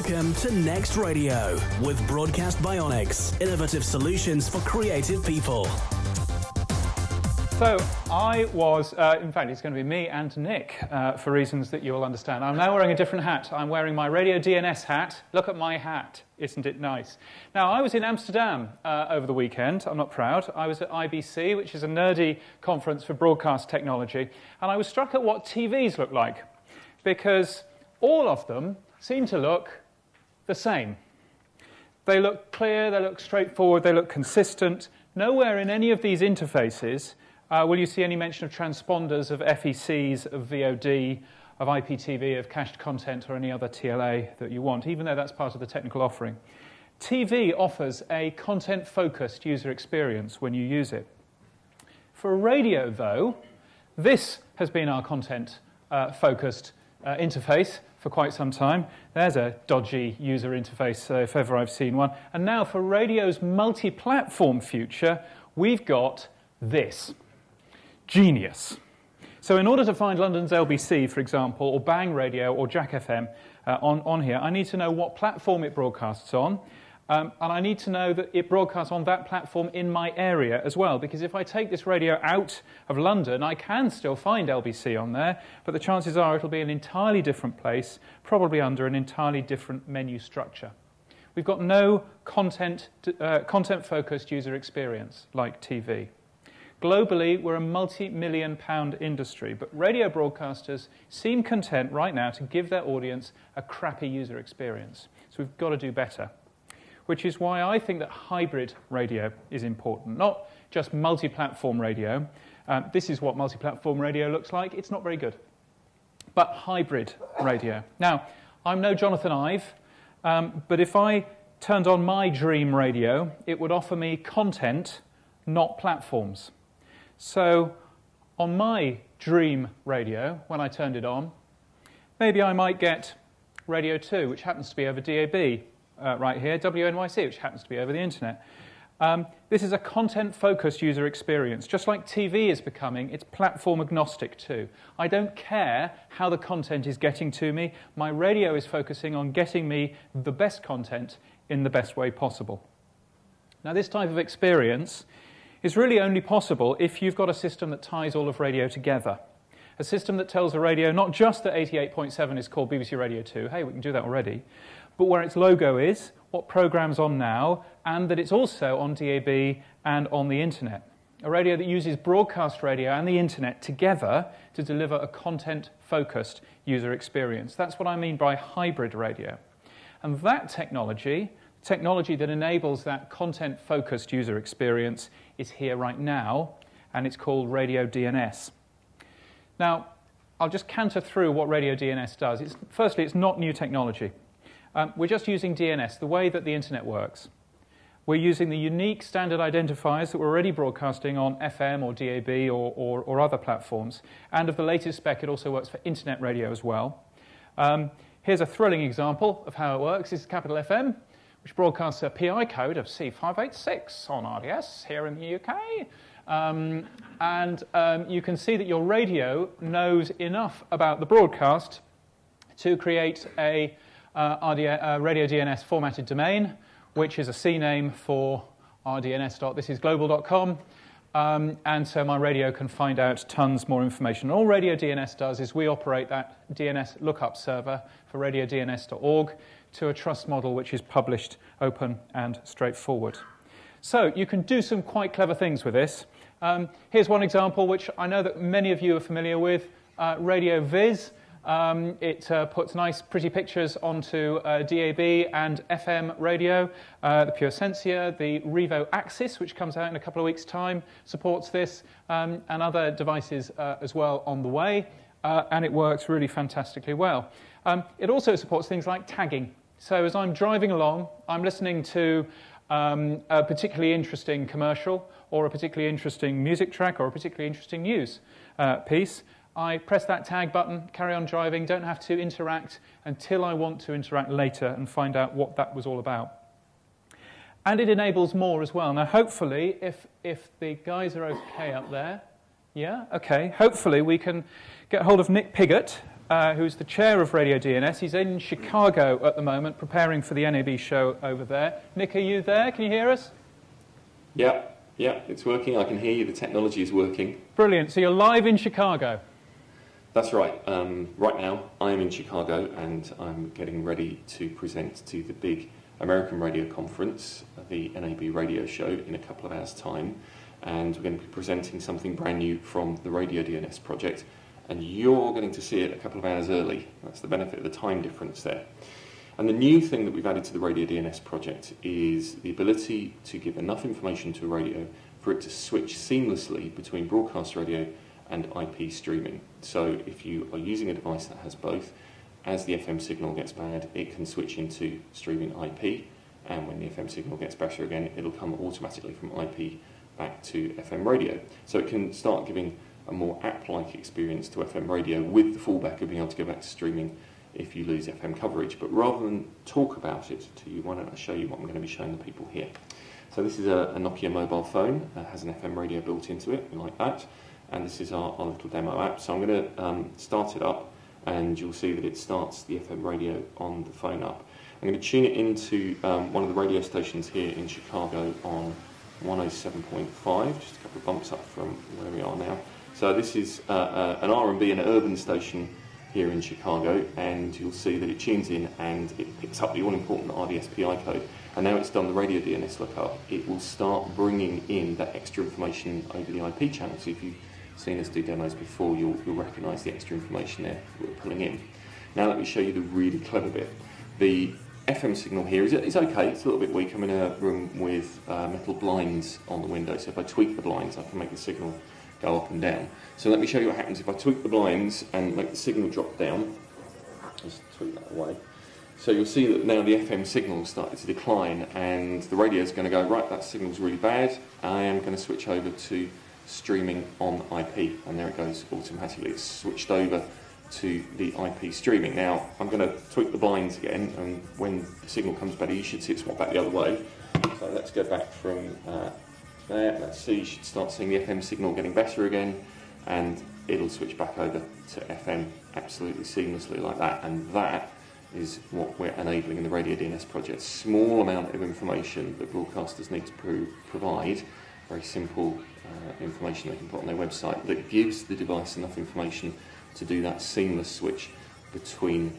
Welcome to Next Radio with Broadcast Bionics, innovative solutions for creative people. So I was, in fact, it's going to be me and Nick for reasons that you'll understand. I'm now wearing a different hat. I'm wearing my Radio DNS hat. Look at my hat. Isn't it nice? Now, I was in Amsterdam over the weekend. I'm not proud. I was at IBC, which is a nerdy conference for broadcast technology, and I was struck at what TVs look like, because all of them seem to look the same. They look clear, they look straightforward, they look consistent. Nowhere in any of these interfaces will you see any mention of transponders, of FECs, of VOD, of IPTV, of cached content, or any other TLA that you want, even though that's part of the technical offering. TV offers a content-focused user experience when you use it. For radio, though, this has been our content-focused interface for quite some time. There's a dodgy user interface, if ever I've seen one. And now for radio's multi-platform future, we've got this. Genius. So in order to find London's LBC, for example, or Bang Radio or Jack FM on here, I need to know what platform it broadcasts on, and I need to know that it broadcasts on that platform in my area as well, because if I take this radio out of London, I can still find LBC on there, but the chances are it'll be an entirely different place, probably under an entirely different menu structure. We've got no content-focused user experience like TV. Globally, we're a multi-million-pound industry, but radio broadcasters seem content right now to give their audience a crappy user experience. So we've got to do better, which is why I think that hybrid radio is important, not just multi-platform radio. This is what multi-platform radio looks like. It's not very good, but hybrid radio. Now, I'm no Jonathan Ive, but if I turned on my dream radio, it would offer me content, not platforms. So on my dream radio, when I turned it on, maybe I might get Radio 2, which happens to be over DAB right here, WNYC, which happens to be over the internet. This is a content-focused user experience. Just like TV is becoming, it's platform agnostic too. I don't care how the content is getting to me. My radio is focusing on getting me the best content in the best way possible. Now, this type of experience is really only possible if you've got a system that ties all of radio together. A system that tells the radio not just that 88.7 is called BBC Radio 2, hey, we can do that already, but where its logo is, what program's on now, and that it's also on DAB and on the internet. A radio that uses broadcast radio and the internet together to deliver a content-focused user experience. That's what I mean by hybrid radio. And that technology that enables that content-focused user experience is here right now, and it's called Radio DNS. Now, I'll just canter through what Radio DNS does. Firstly, it's not new technology. We're just using DNS, the way that the internet works. We're using the unique standard identifiers that we're already broadcasting on FM or DAB or other platforms. And of the latest spec, it also works for internet radio as well. Here's a thrilling example of how it works. This is Capital FM, which broadcasts a PI code of C586 on RDS here in the UK. You can see that your radio knows enough about the broadcast to create a Radio DNS formatted domain, which is a CNAME for rdns. This is global.com. And so my radio can find out tons more information. All Radio DNS does is we operate that DNS lookup server for radiodns.org to a trust model which is published, open, and straightforward. So you can do some quite clever things with this. Here's one example which I know that many of you are familiar with, Radio Viz. It puts nice, pretty pictures onto DAB and FM radio. The Pure Sensia, the Revo Axis, which comes out in a couple of weeks' time, supports this, and other devices as well on the way. And it works really fantastically well. It also supports things like tagging. So as I'm driving along, I'm listening to a particularly interesting commercial, or a particularly interesting music track, or a particularly interesting news piece. I press that tag button, carry on driving, don't have to interact until I want to interact later and find out what that was all about. And it enables more as well. Now, hopefully, if the guys are okay up there, yeah, okay, hopefully we can get hold of Nick Piggott, who's the chair of Radio DNS. He's in Chicago at the moment, preparing for the NAB show over there. Nick, are you there? Can you hear us? Yeah, it's working. I can hear you. The technology is working. Brilliant. So you're live in Chicago. That's right. Right now, I am in Chicago, and I'm getting ready to present to the big American radio conference, the NAB radio show, in a couple of hours' time. And we're going to be presenting something brand new from the Radio DNS project, and you're going to see it a couple of hours early. That's the benefit of the time difference there. And the new thing that we've added to the Radio DNS project is the ability to give enough information to a radio for it to switch seamlessly between broadcast radio and IP streaming. So if you are using a device that has both, as the FM signal gets bad, it can switch into streaming IP, and when the FM signal gets better again, it'll come automatically from IP back to FM radio. So it can start giving a more app-like experience to FM radio with the fallback of being able to go back to streaming if you lose FM coverage. But rather than talk about it to you, why don't I show you what I'm going to be showing the people here. So this is a Nokia mobile phone that has an FM radio built into it, like that. And this is our little demo app. So I'm going to start it up, and you'll see that it starts the FM radio on the phone up. I'm going to tune it into one of the radio stations here in Chicago on 107.5, just a couple of bumps up from where we are now. So this is an R&B and an urban station here in Chicago, and you'll see that it tunes in and it picks up the all-important RDSPI code. And now it's done the Radio DNS lookup, it will start bringing in that extra information over the IP channel. So if you've seen us do demos before, you'll recognise the extra information there that we're pulling in. Now let me show you the really clever bit. The FM signal here is okay, it's a little bit weak. I'm in a room with metal blinds on the window, so if I tweak the blinds I can make the signal go up and down. So let me show you what happens if I tweak the blinds and make the signal drop down. Just tweak that away. So you'll see that now the FM signal started to decline, and the radio is going to go, right, that signal's really bad, I am going to switch over to streaming on IP, and there it goes automatically. It's switched over to the IP streaming. Now I'm going to tweak the blinds again, and when the signal comes better you should see it swap back the other way. So let's go back from there. Let's see, you should start seeing the FM signal getting better again, and it'll switch back over to FM absolutely seamlessly like that. And that is what we're enabling in the Radio DNS project. Small amount of information that broadcasters need to provide, very simple information they can put on their website that gives the device enough information to do that seamless switch between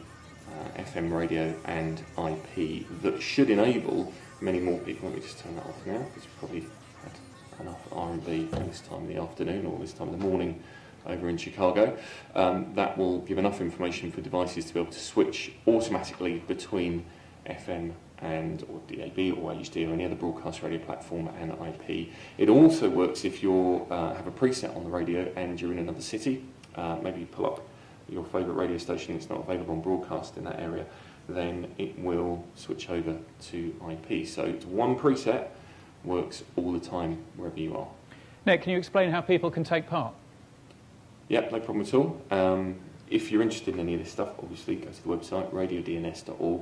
FM radio and IP that should enable many more people. Let me just turn that off now, because we've probably had enough R&B this time in the afternoon or this time in the morning over in Chicago. That will give enough information for devices to be able to switch automatically between FM and or DAB or HD or any other broadcast radio platform and IP. It also works if you have a preset on the radio and you're in another city. Maybe you pull up your favourite radio station that's not available on broadcast in that area, then it will switch over to IP. So it's one preset, works all the time wherever you are. Nick, can you explain how people can take part? Yep, no problem at all. If you're interested in any of this stuff, obviously go to the website radiodns.org.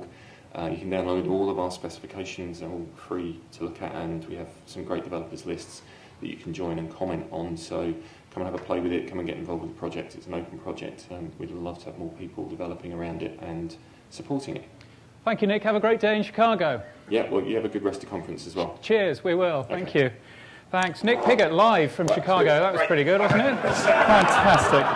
You can download all of our specifications, they're all free to look at, and we have some great developers lists that you can join and comment on. So come and have a play with it, come and get involved with the project. It's an open project. We'd love to have more people developing around it and supporting it. Thank you, Nick. Have a great day in Chicago. Yeah, well, you have a good rest of conference as well. Cheers, we will. Thank you. Thanks. Nick Piggott, live from Chicago. That was pretty good, wasn't it? Fantastic.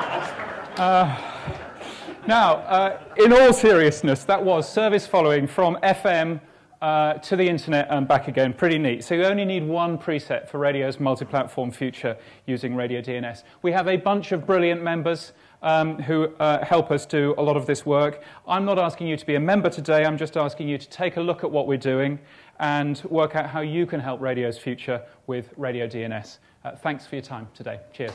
Now, in all seriousness, that was service following from FM to the internet and back again. Pretty neat. So you only need one preset for radio's multi-platform future using Radio DNS. We have a bunch of brilliant members who help us do a lot of this work. I'm not asking you to be a member today. I'm just asking you to take a look at what we're doing and work out how you can help radio's future with Radio DNS. Thanks for your time today. Cheers.